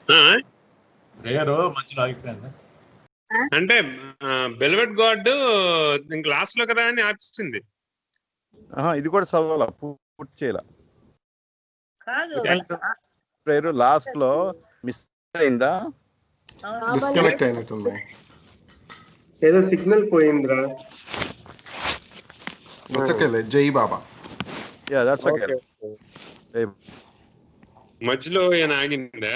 Prayer మధ్యలో ఆగిపోయింది. అంటే బెల్వెట్ గాడ్ క్లాస్ లో కదా అని ఆపించింది. ఇది కూడా చదవాల, పూర్తి చేయాల. ప్రేయర్ లాస్ట్ లో మిస్ అయిందా? డిస్కనెక్ట్ అయినట్టుంది. ఏదో సిగ్నల్ పోయిందిరా. జై బాబా. మధ్యలో ఏమైనా ఆగిందా?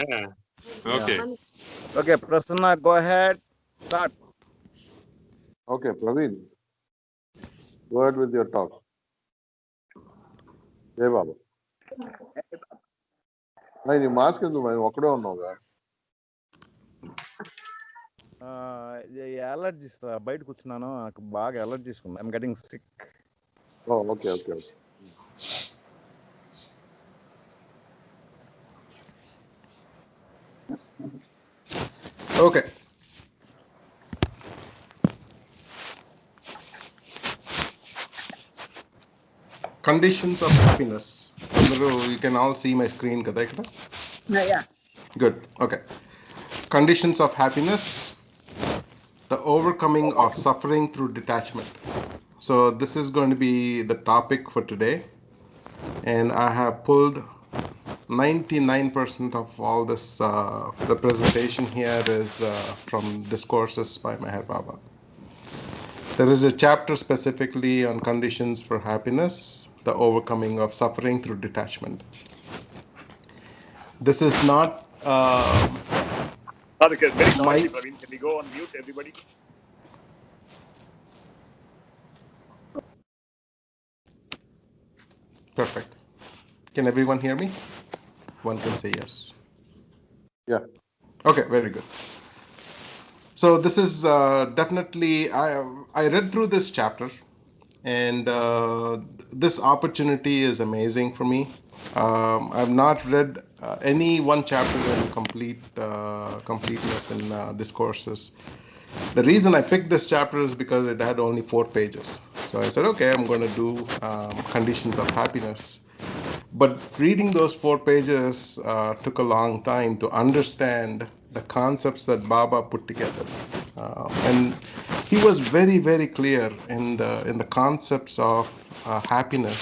Okay Prasanna, go ahead, start. Okay Praveen, go ahead with your talk. జై బాబా. నీ మాస్క్ ఎందుకు ఒక్కడే ఉన్నావుగా? అలర్జీస్, బయట కూర్చున్నాను, నాకు బాగా అలర్జీస్ ఉంది. I'm getting sick. Okay okay okay. Conditions of happiness. You can all see my screen kada ikkada? Yeah. Good. Okay. Conditions of happiness. The overcoming of suffering through detachment. So this is going to be the topic for today, and I have pulled 99% of all this. The presentation here is from discourses by Meher Baba. There is a chapter specifically on conditions for happiness, the overcoming of suffering through detachment. This is not very noisy, Praveen. Can we go on mute, everybody? Perfect. Can everyone hear me? One can say yes. Yeah. Okay, very good. So this is definitely, I read through this chapter, and this opportunity is amazing for me. I've not read any one chapter in completeness in discourses. The reason I picked this chapter is because it had only 4 pages. So I said, okay, I'm going to do conditions of happiness. But reading those 4 pages took a long time to understand the concepts that Baba put together, and he was very, very clear in the concepts of happiness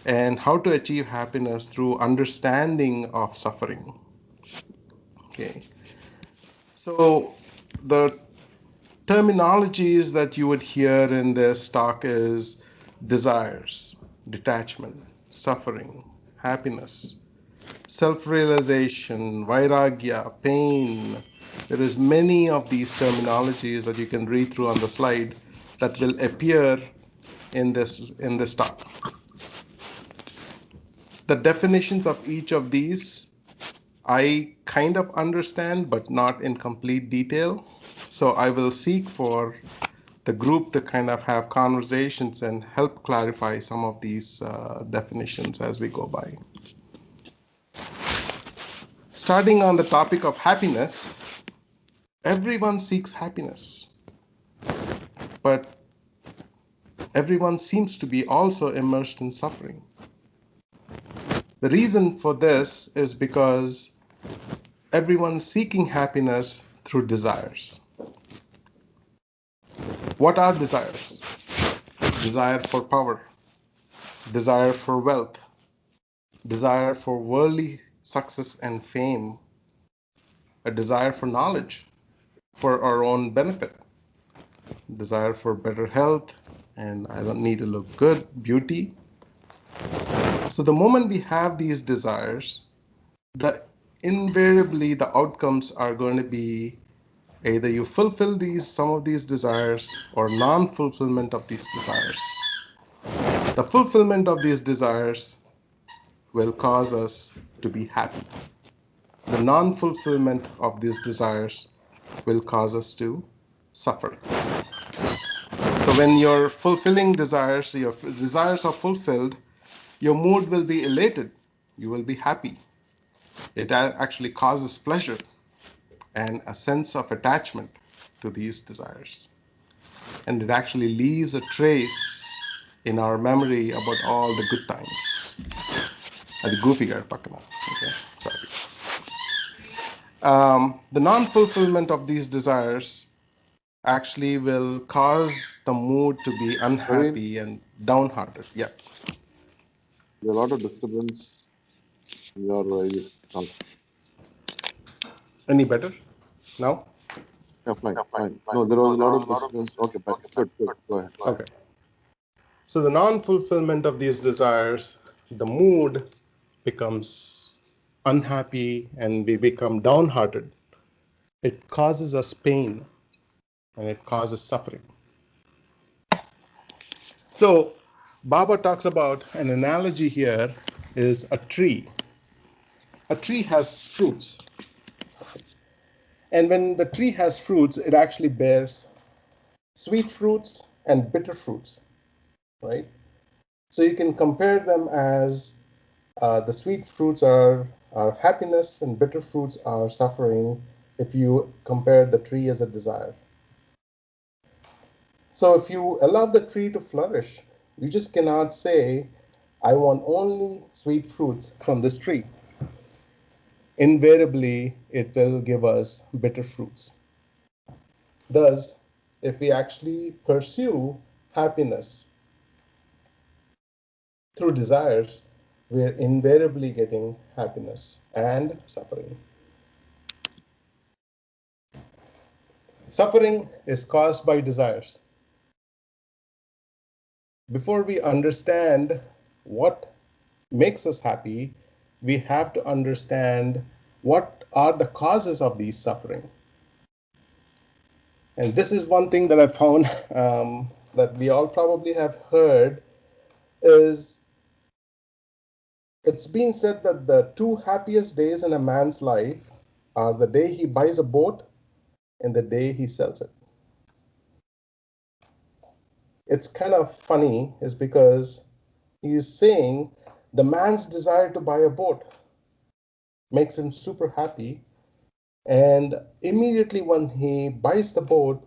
and how to achieve happiness through understanding of suffering. Okay, so the terminologies that you would hear in this talk is desires, detachment, suffering, happiness, self-realization, vairagya, pain. There is many of these terminologies that you can read through on the slide that will appear in this talk. The definitions of each of these I kind of understand, but not in complete detail. So I will seek for the group to kind of have conversations and help clarify some of these definitions as we go by. Starting on the topic of happiness, everyone seeks happiness, but everyone seems to be also immersed in suffering. The reason for this is because everyone's seeking happiness through desires. What are desires? Desire for power, desire for wealth, desire for worldly success and fame, a desire for knowledge for our own benefit, desire for better health, and I don't need to look good, beauty. So the moment we have these desires, invariably the outcomes are going to be either you fulfill some of these desires or non-fulfillment of these desires. The fulfillment of these desires will cause us to be happy. The non-fulfillment of these desires will cause us to suffer. So when you're fulfilling desires, your desires are fulfilled, your mood will be elated. You will be happy. It actually causes pleasure and a sense of attachment to these desires. And it actually leaves a trace in our memory about all the good times. Adi goofy guy pakkana. Okay, sorry. The non-fulfillment of these desires actually will cause the mood to be unhappy and downhearted. Yeah. There's a lot of disturbance in your talk. Any better now? Yeah, fine, fine. No, there was a lot of disturbance. Okay, fine. Good. Go ahead. Okay. So the non-fulfillment of these desires, the mood becomes unhappy and we become downhearted. It causes us pain and it causes suffering. So Baba talks about an analogy here is a tree. A tree has fruits. And when the tree has fruits, it actually bears sweet fruits and bitter fruits, right? So you can compare them as the sweet fruits are happiness and bitter fruits are suffering if you compare the tree as a desire. So if you allow the tree to flourish, you just cannot say, I want only sweet fruits from this tree. Invariably, it will give us bitter fruits. Thus, if we actually pursue happiness through desires, we're invariably getting happiness and suffering. Suffering is caused by desires. Before we understand what makes us happy, we have to understand what are the causes of these suffering. And this is one thing that I found that we all probably have heard is it's been said that the two happiest days in a man's life are the day he buys a boat and the day he sells it. It's kind of funny is because he's saying the man's desire to buy a boat makes him super happy, and immediately when he buys the boat,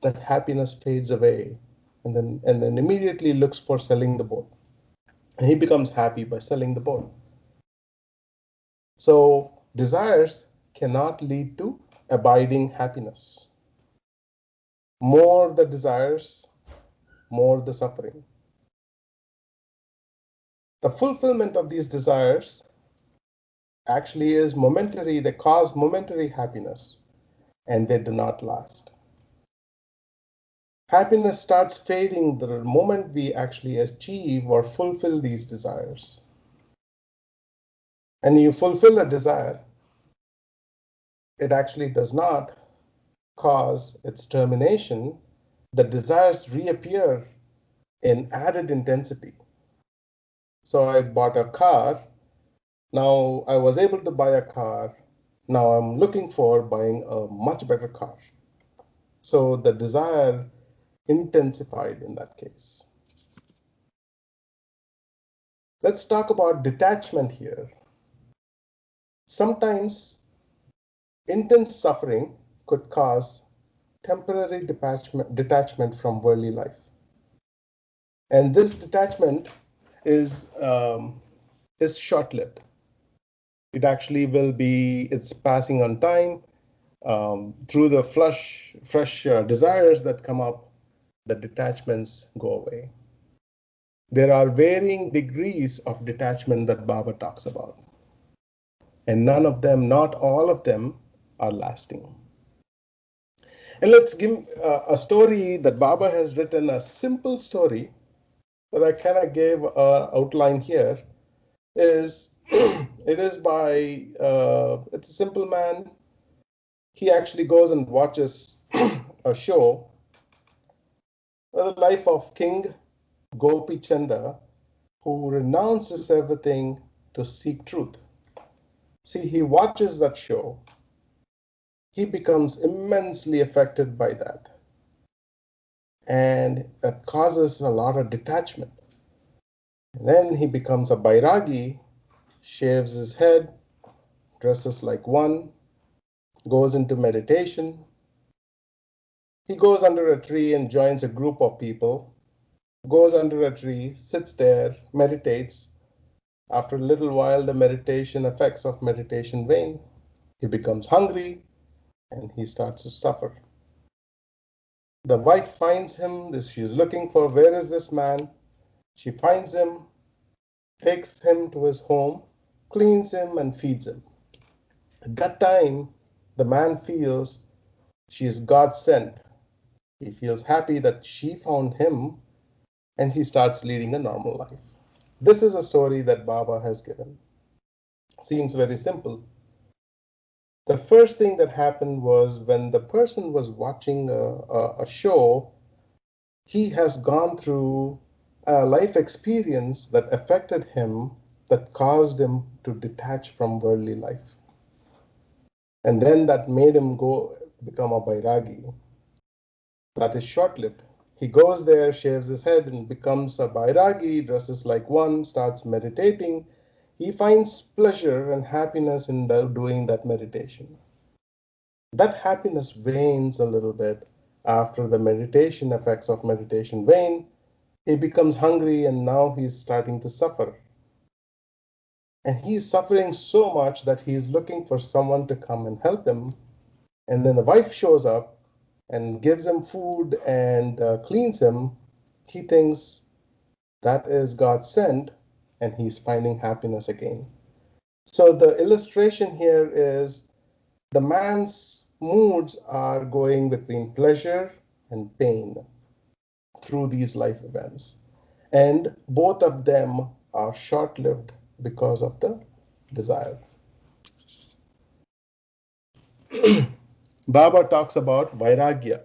that happiness fades away, and then immediately looks for selling the boat. And he becomes happy by selling the boat. So desires cannot lead to abiding happiness. More the desires, more the suffering. The fulfillment of these desires actually is momentary. They cause momentary happiness and they do not last. Happiness starts fading the moment we actually achieve or fulfill these desires. And you fulfill a desire, it actually does not cause its termination. The desires reappear in added intensity. So I bought a car. Now I was able to buy a car. Now I'm looking for buying a much better car. So the desire intensified in that case. Let's talk about detachment here. Sometimes intense suffering could cause temporary detachment from worldly life. And this detachment is short-lived. It actually will be, it's passing on time. Through the fresh desires that come up, the detachments go away. There are varying degrees of detachment that Baba talks about. And none of them, not all of them, are lasting. And let's give a story that Baba has written, a simple story that I kind of gave an outline here. Is it is by it's a simple man. He actually goes and watches a show, the life of King Gopi Chanda, who renounces everything to seek truth. See, he watches that show. He becomes immensely affected by that. And that causes a lot of detachment. And then he becomes a bairagi, shaves his head, dresses like one, goes into meditation. He goes under a tree and joins a group of people, goes under a tree, sits there, meditates. After a little while, the meditation effects of meditation wane. He becomes hungry and he starts to suffer. The wife finds him, she's looking for where is this man. She finds him, takes him to his home, cleans him and feeds him. At that time, the man feels she is God sent. He feels happy that she found him and he starts leading a normal life. This is a story that Baba has given. Seems very simple. The first thing that happened was when the person was watching a show, he has gone through a life experience that affected him, that caused him to detach from worldly life. And then that made him become a Bairagi. That is short-lived. He goes there, shaves his head, and becomes a Bairagi, dresses like one, starts meditating. He finds pleasure and happiness in doing that meditation. That happiness wanes a little bit after the meditation effects of meditation wane. He becomes hungry and now he's starting to suffer. And he's suffering so much that he's looking for someone to come and help him. And then the wife shows up and gives him food and cleans him. He thinks that is God sent and he's finding happiness again. So the illustration here is the man's moods are going between pleasure and pain through these life events. And both of them are short-lived because of the desire. Baba talks about Vairagya.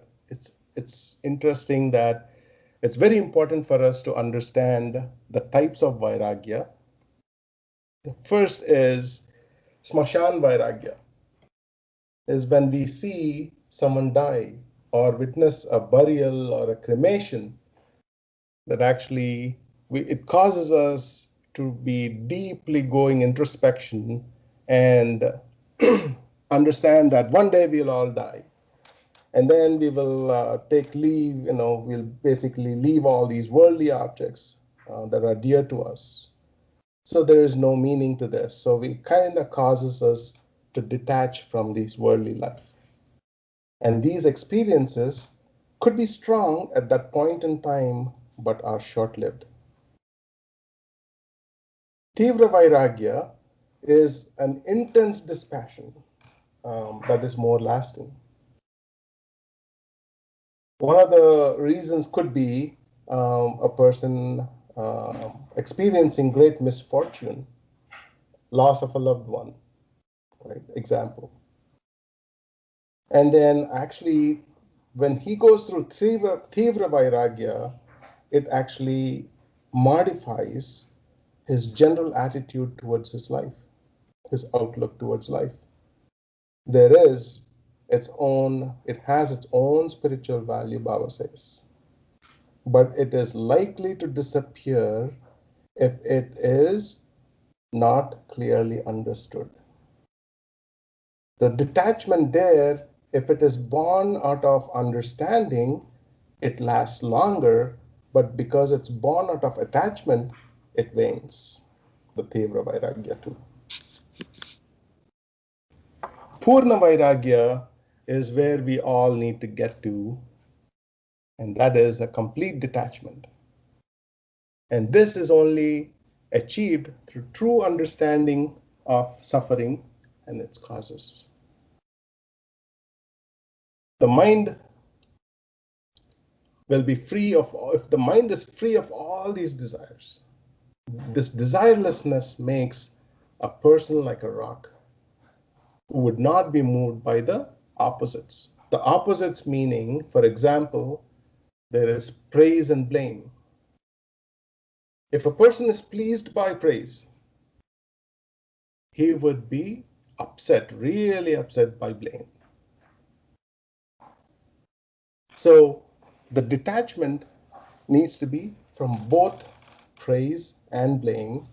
It's interesting that it's very important for us to understand the types of Vairagya. The first is Smashan Vairagya, is when we see someone die or witness a burial or a cremation, that actually it causes us to be deeply going introspection and understand that one day we'll all die. And then we will take leave, we'll basically leave all these worldly objects that are dear to us. So there is no meaning to this. So it kind of causes us to detach from this worldly life. And these experiences could be strong at that point in time, but are short-lived. Tivra Vairagya is an intense dispassion that is more lasting. One of the reasons could be a person experiencing great misfortune, loss of a loved one, right? Example. And then actually, when he goes through Tivra Vairagya, it actually modifies his general attitude towards his life, his outlook towards life. It has its own spiritual value, Baba says, but it is likely to disappear if it is not clearly understood. The detachment there, if it is born out of understanding, it lasts longer, but because it's born out of attachment, it wanes. The Tivra Vairagya too. Purna Vairagya is where we all need to get to, and that is a complete detachment. And this is only achieved through true understanding of suffering and its causes. The mind will be free of, if the mind is free of all these desires, this desirelessness makes a person like a rock who would not be moved by the opposites. The opposites meaning, for example, there is praise and blame. If a person is pleased by praise, he would be upset, really upset by blame. So the detachment needs to be from both praise and blame,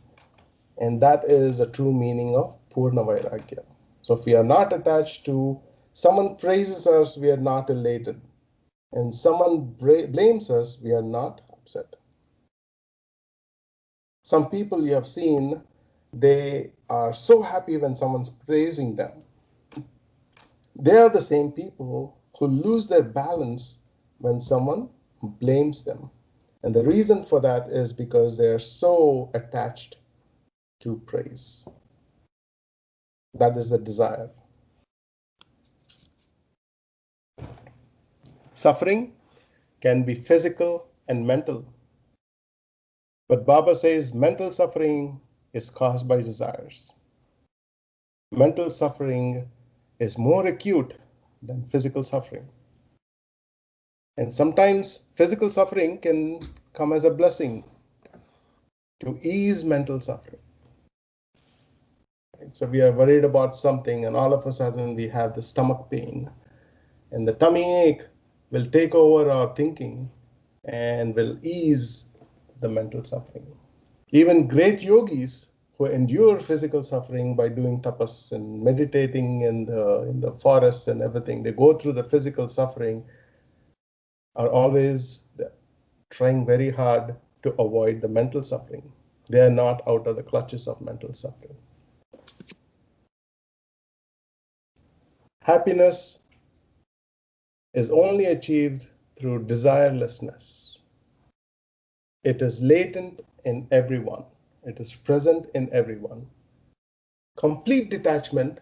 and that is a true meaning of Purna Vairagya. So if we are not attached to, someone praises us, we are not elated, and someone blames us, we are not upset. Some people you have seen, they are so happy when someone's praising them. They are the same people who lose their balance when someone blames them. And the reason for that is because they are so attached to praise. That is the desire. Suffering can be physical and mental. But Baba says mental suffering is caused by desires. Mental suffering is more acute than physical suffering. And sometimes physical suffering can come as a blessing to ease mental suffering. So we are worried about something, and all of a sudden we have the stomach pain, and the tummy ache will take over our thinking and will ease the mental suffering. Even great yogis who endure physical suffering by doing tapas and meditating in the forests and everything, they go through the physical suffering, are always trying very hard to avoid the mental suffering. They are not out of the clutches of mental suffering. Happiness is only achieved through desirelessness. It is latent in everyone. It is present in everyone. Complete detachment,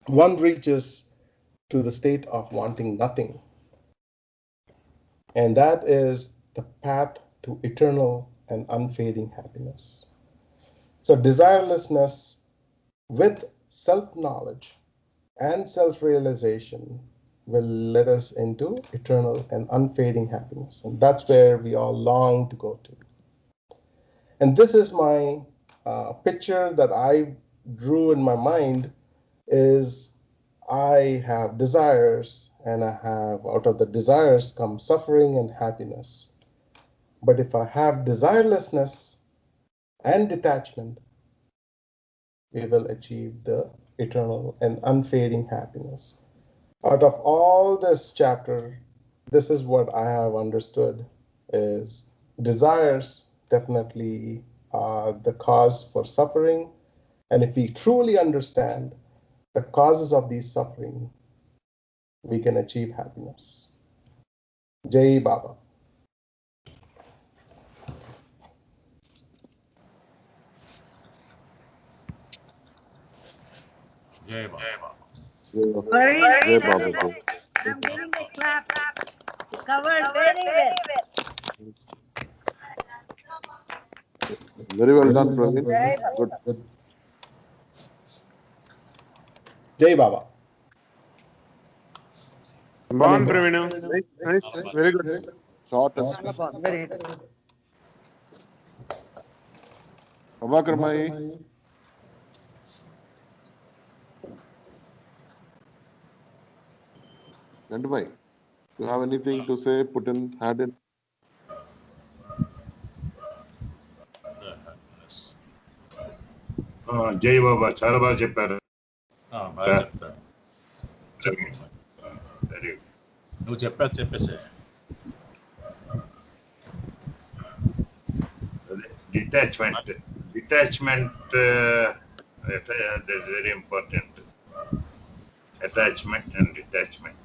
one reaches to the state of wanting nothing. And that is the path to eternal and unfading happiness. So desirelessness with self-knowledge and self-realization will lead us into eternal and unfading happiness. And that's where we all long to go to. And this is my picture that I drew in my mind is I have desires, and I have, out of the desires come suffering and happiness. But if I have desirelessness and detachment, we will achieve the eternal and unfading happiness. Out of all this chapter, this is what I have understood is desires definitely are the cause for suffering. And if we truly understand the causes of these suffering, we can achieve happiness. Jai Baba. Jai Baba. Very Jai nice. Baba Ji. I'm giving a clap. You covered very well. Very well done, Praveen. Jai Good. Good. Jai Baba. బాగుంది Praveen. Very good. Short and Baba. sweet. Very good. Prabhakar Mai. And Mai, you have anything to say? Put in, add in. జై బాబా చాలా బాగా చెప్పారు. బాగా చెప్తాను. Very good. నువ్వు చెప్పేసే. Detachment that is very important. Attachment and detachment.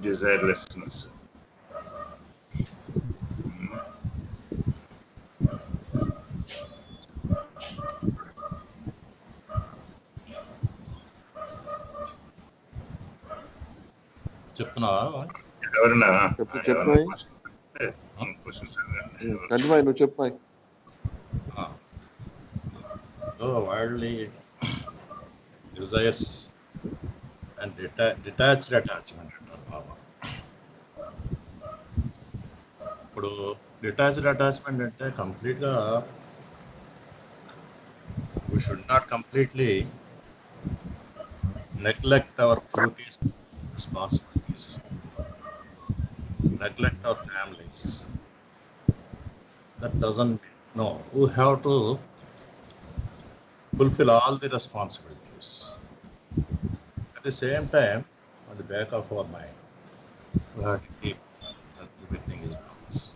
Desirelessness. చెప్తున్నావా? ఎవరన్నా చెప్పు క్వశ్చన్స్ Mai, నువ్వు చెప్పు Mai. Worldly desires and detached attachment అంటారు బాబా. ఇప్పుడు డిటాచ్డ్ అటాచ్మెంట్ అంటే కంప్లీట్గా we should not completely neglect our duties, responsibilities, neglect our families. That doesn't, no, we have to fulfill all the responsibilities. At the same time, on the back of our mind, we have to keep that everything is balanced.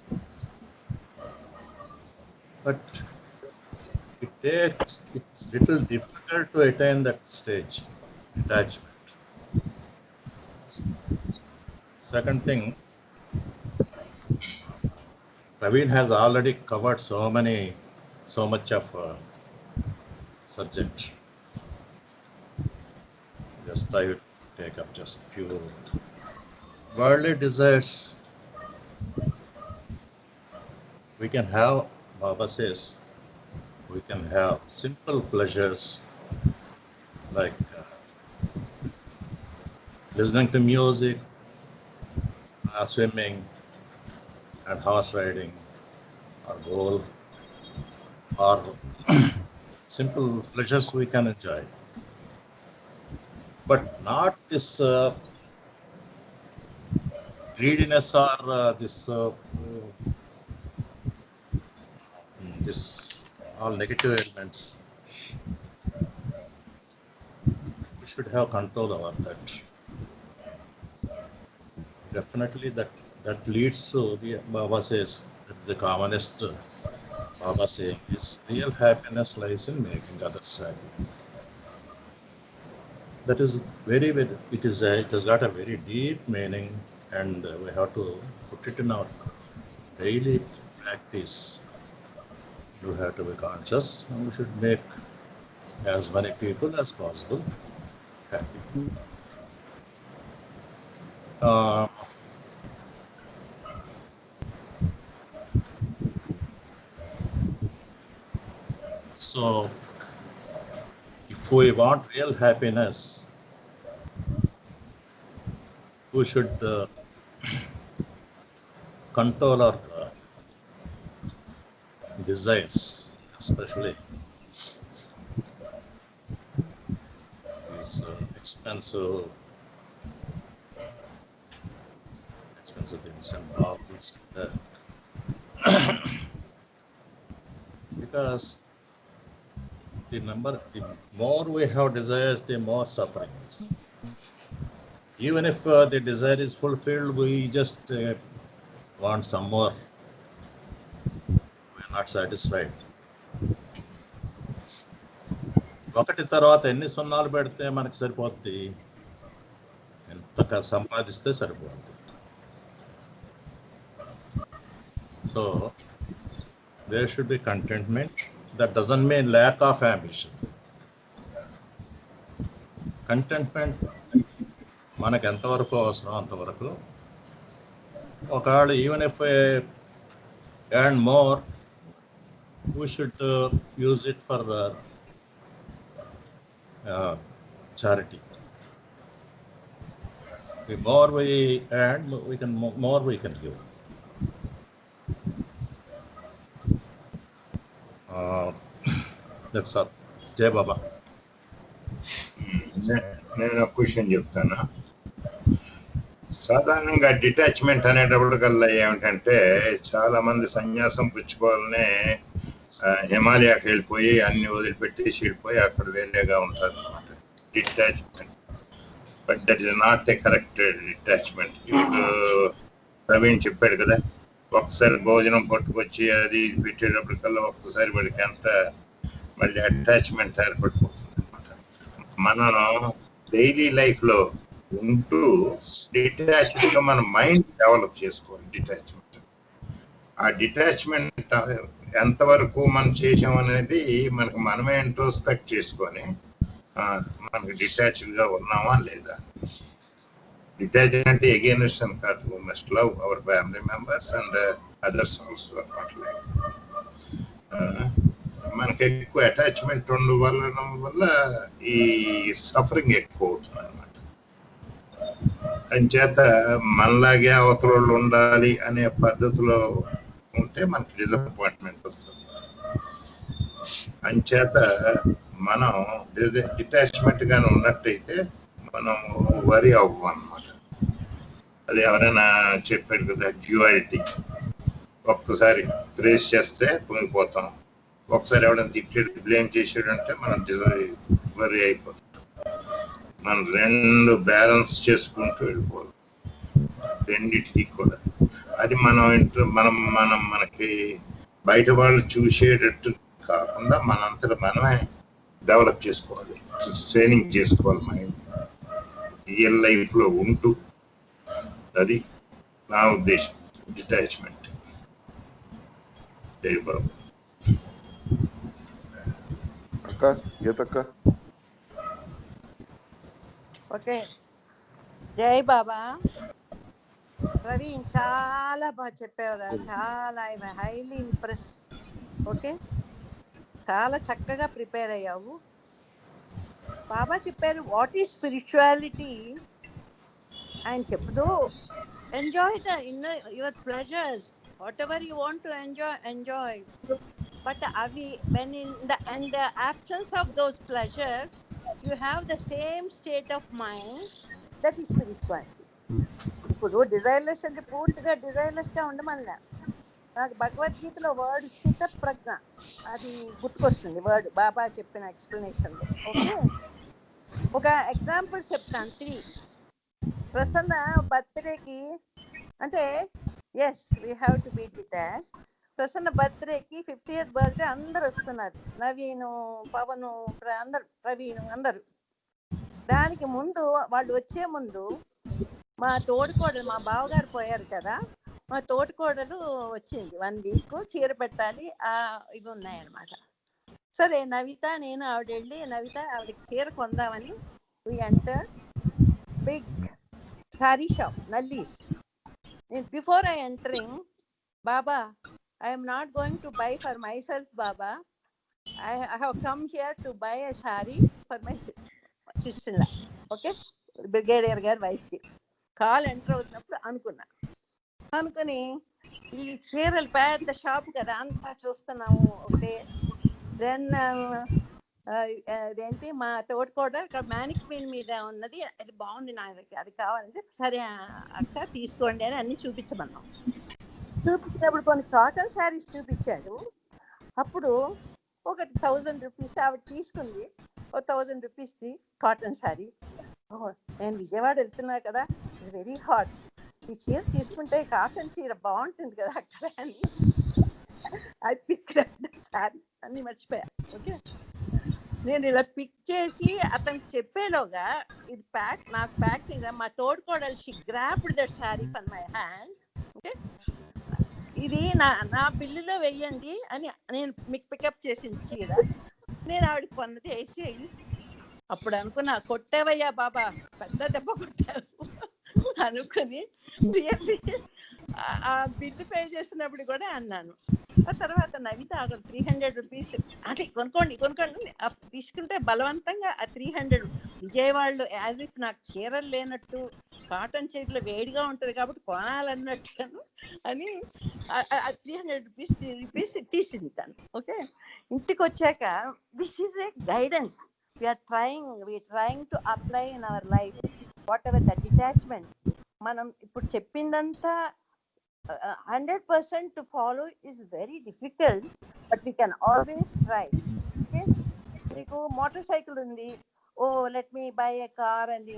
But if it's little difficult to attain that stage, detachment. Second thing, Praveen has already covered so much of subject. Just I will take up just few worldly desires. We can have, Baba says, we can have simple pleasures like listening to music, swimming, and horse riding, or golf, or simple pleasures we can enjoy. But not this greediness or this all negative elements. We should have control over that. Definitely that leads to the Baba says the commonest Baba saying is real happiness lies in making others happy. That is very it has got a very deep meaning, and we have to put it in our daily practice. You have to be conscious, and we should make as many people as possible happy. So if we want real happiness, we should control our desires, especially these expensive things and baubles. Because the more we have desires, the more suffering is. Even if the desire is fulfilled, we just want some more. We are not satisfied. ఒకటి తర్వాత ఎన్ని సున్నాలు పెడితే మనకు సరిపోద్ది, ఎంత సంపాదిస్తే సరిపోద్ది. So there should be contentment. That doesn't mean lack of ambition. Contentment మనకు ఎంతవరకు అవసరం అంతవరకు. ఒకవేళ even if we earn more, we should use it for charity. The more we earn, more we can give. That's all. Jai Baba. నేను question చెప్తాను. సాధారణంగా detachment అనేటప్పటికల్లా ఏమిటంటే చాలా మంది సన్యాసం పుచ్చుకోవాలనే హిమాలయాకి వెళ్ళిపోయి అన్ని వదిలిపెట్టేసి వెళ్ళిపోయి అక్కడ వేరేగా ఉంటారు అనమాట detachment. But that is not a correct detachment. ఇప్పుడు ప్రవీణ్ చెప్పాడు కదా, ఒక్కసారి భోజనం పట్టుకొచ్చి అది పెట్టేటప్పటికల్లా ఒక్కసారి వాడికి అంత మళ్ళీ అటాచ్మెంట్ ఏర్పడిపోతుంది అనమాట. మనం డైలీ లైఫ్లో ఉంటూ డిటాచ్డ్గా మన మైండ్ డెవలప్ చేసుకోవాలి. డిటాచ్మెంట్, ఆ డిటాచ్మెంట్ ఎంతవరకు మనం చేసాం అనేది మనకు మనమే ఇంట్రోస్పెక్ట్ చేసుకొని మనకు డిటాచ్డ్గా ఉన్నామా లేదా. డిటాచ్ అంటే ఎగైనెస్ట్ అని కాదు, we must love our family members and others also not like. మనకి ఎక్కువ అటాచ్మెంట్ ఉండడం వల్ల ఈ సఫరింగ్ ఎక్కువ అవుతుంది అనమాట. అంచేత మనలాగే అవతల ఉండాలి అనే పద్ధతిలో ఉంటే మనకి డిసప్పాయింట్మెంట్ వస్తుంది. అంచేత మనం డిటాచ్మెంట్ గానే ఉన్నట్టయితే మనం వరి అవ్వం అన్నమాట. అది ఎవరైనా చెప్పారు కదా, డ్యూయాలిటీ. ఒక్కసారి ప్రేస్ చేస్తే పొంగిపోతాం, ఒకసారి ఎవరైనా తిట్టాడు బ్లేమ్ చేసాడంటే మనం వరి అయిపోతాం. మనం రెండు బ్యాలెన్స్ చేసుకుంటూ వెళ్ళిపోవాలి రెండింటికి కూడా. అది మనం మనకి బయట వాళ్ళు చూసేటట్టు కాకుండా మనంతట మనమే డెవలప్ చేసుకోవాలి, ట్రైనింగ్ చేసుకోవాలి మైండ్ రియల్ లైఫ్లో ఉంటూ. అది నా ఉద్దేశం, డిటాచ్మెంట్. జై బాబు. అక్క గీతక్క. ఓకే, జై బాబా. ప్రవీణ్ చాలా బాగా చెప్పావురా, చాలా ఐఎమ్ హైలీ ఇంప్రెస్. ఓకే, చాలా చక్కగా ప్రిపేర్ అయ్యావు. బాబా చెప్పారు వాట్ ఈస్ స్పిరిచువాలిటీ ఆయన చెప్తూ enjoy the inner your pleasures, whatever you want to enjoy. But అవి when in the absence of those pleasures you have the same state of mind, that is spirituality. ఇప్పుడు desireless అంటే పూర్తిగా డిజైర్లెస్గా ఉండమనిలే. నాకు భగవద్గీతలో word స్థిత ప్రజ్ఞ అది గుర్తుకొస్తుంది, word బాబా చెప్పిన ఎక్స్ప్లెనేషన్లో. ఓకే, ఒక ఎగ్జాంపుల్ చెప్తాను 3. ప్రసన్న బర్త్డేకి అంటే as we have to be detach. Prasanna బర్త్డేకి 50th బర్త్డే అందరు వస్తున్నారు, నవీను, పవను, అందరు, ప్రవీణ్, అందరు. దానికి ముందు వాళ్ళు వచ్చే ముందు మా తోడుకోడలు, మా బావగారు పోయారు కదా, మా తోడుకోడలు వచ్చింది. 1 వీక్ చీర పెట్టాలి, ఇవి ఉన్నాయన్నమాట. సరే నవిత, నేను ఆవిడ వెళ్ళి ఆవిడకి చీర కొందామని we entered big saree shop, Nallis. Before I entering, Baba, I am not going to buy for myself, Baba. I have come here to buy a saree for my sister-in-law. Okay, brigadier గారి వైఫ్కి. Call enter అవుతున్నప్పుడు అనుకుని ఈ చీరలు పెద్ద shop కదా, అంతా చూస్తున్నాము ఒకటే. దెన్ అదేంటి మా తోడుకోడ ఇక్కడ మ్యానిక్విన్ మీద ఉన్నది, అది బాగుంది, నా దగ్గర అది కావాలంటే సరే అక్క తీసుకోండి అని అన్ని చూపించమన్నాం. చూపించినప్పుడు కొన్ని కాటన్ శారీస్ చూపించాడు. అప్పుడు ఒకటి 1000 రూపీస్ ఆవిడ తీసుకుంది, ఒక 1000 రూపీస్ది కాటన్ శారీ. నేను విజయవాడ వెళ్తున్నా కదా, ఇట్స్ వెరీ హాట్, ఈ చీర తీసుకుంటే కాటన్ చీర బాగుంటుంది కదా అక్కడ అని అది పిక్ శారీ అన్ని మర్చిపోయా. ఓకే, నేను ఇలా పిక్ చేసి అతనికి చెప్పేలోగా ఇది నాకు ప్యాక్ చేయగా మా తోడుకోడలు she grabbed that sari from my hand. Okay, ఇది నా బిల్లులో వెయ్యండి అని నేను మీకు పికప్ చేసిన చీర నేను ఆవిడకి కొన్నది వేసి, అప్పుడు అనుకున్నా కొట్టేవయ్యా బాబా, పెద్ద దెబ్బ కొట్టారు అనుకుని రియల్లీ ఆ బిల్లు పే చేసినప్పుడు కూడా అన్నాను. ఆ తర్వాత నవిత 300 రూపీస్ అది కొనుక్కోండి తీసుకుంటే బలవంతంగా ఆ 300 విజయవాడలో యాజ్ ఇఫ్ నాకు చీరలు లేనట్టు, కాటన్ చీరలు వేడిగా ఉంటుంది కాబట్టి కొనాలన్నట్టు అని 300 రూపీస్ తీసింది తను. ఓకే, ఇంటికి వచ్చాక this is a guidance we are trying to apply in our life. Whatever the detachment, మనం ఇప్పుడు చెప్పిందంతా 100% to follow is very difficult, but we can always try. Okay, మీకు మోటార్ సైకిల్ ఉంది, oh let me buy a car అని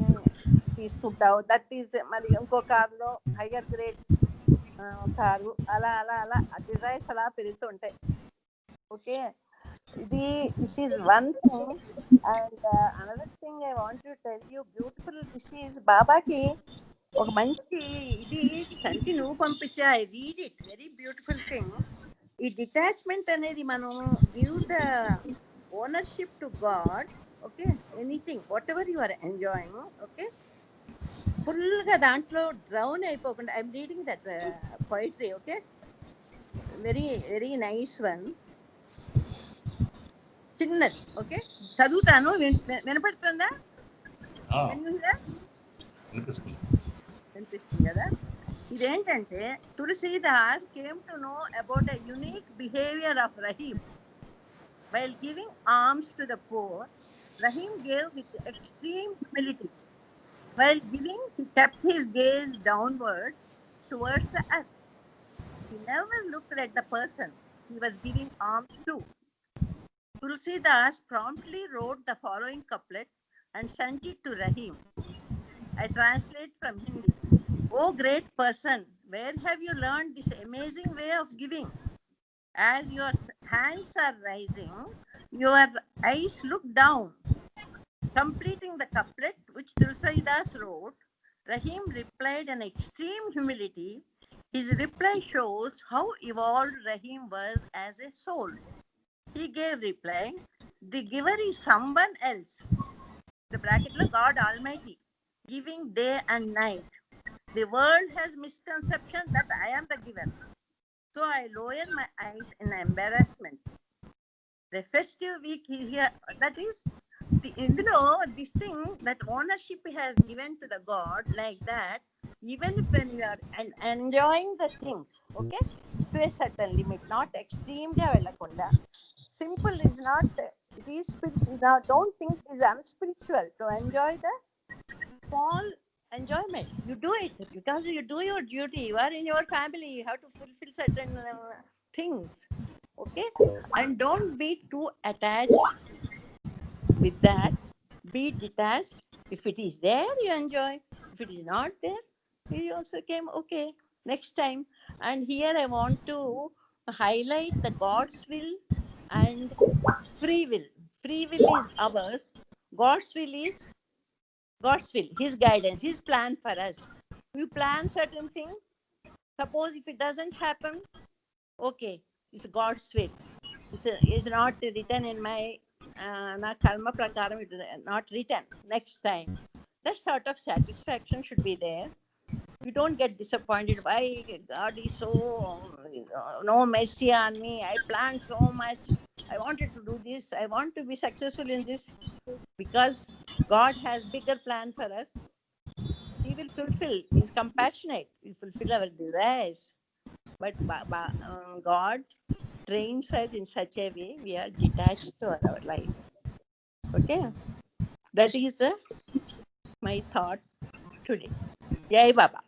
తీసుకుంటావు, that is మరి ఇంకో కార్లో హయ్యర్ గ్రేడ్ కారు, అలా అలా అలా డిజైర్స్ అలా పెరుగుతూ ఉంటాయి. Okay, this is one thing. And another thing I want to tell you, beautiful, this is బాబాకి ఒక మంచి ఇది చంటి నువ్వు పంపించా, I read it, very beautiful thing. ఈ డిటాచ్మెంట్ అనేది మనం give the ownership to God. Okay, anything whatever you are enjoying, okay, ఫుల్గా దాంట్లో డ్రౌన్ అయిపోకుండా. I'm reading that poetry. Okay, very very nice one, చిన్నది. ఓకే, చదువుతాను, వినపడుతుందా? వినిపిస్తుంది కదా. ఇదేంటంటే Tulsidas came to know about a unique behaviour of Rahim. While giving alms to the poor, Rahim gave with extreme humility. While giving, he kept his gaze downward towards the earth. He never looked at the person he was giving alms to. Tulsidas promptly wrote the following couplet and sent it to Rahim. I translate from Hindi. "O great person, where have you learned this amazing way of giving? As your hands are rising, your eyes look down. Completing the couplet which Tulsidas wrote, Rahim replied in extreme humility. His reply shows how evolved Rahim was as a soul. He gave reply, the giver is someone else. The bracket God Almighty, giving day and night. The world has misconception that I am the giver. So I lower my eyes in embarrassment. The festive week is here. That is, this thing that ownership has given to the God like that, even if when you are enjoying the things, okay, to a certain limit, not extreme. Simple is not, it is spiritual. Now, don't think it is unspiritual to enjoy the small enjoyment. You do it because you do your duty. You are in your family. You have to fulfill certain things. Okay, and don't be too attached with that. Be detached. If it is there, you enjoy. If it is not there, you also came. Okay, next time. And here I want to highlight the God's will and free will. Free will is ours. God's will is God's will, His guidance, His plan for us. You plan certain thing. Suppose if it doesn't happen, okay, it's God's will. It's not written in my karma prakaram. It is not written. Next time, that sort of satisfaction should be there. You don't get disappointed. Why God is so no mercy on me? I planned so much. I wanted to do this. I want to be successful in this, because God has bigger plan for us. He will fulfill. He's compassionate. He will fulfill our desires. But God trains us in such a way we are detached to our life. Okay, that is my thought today. Jai Baba.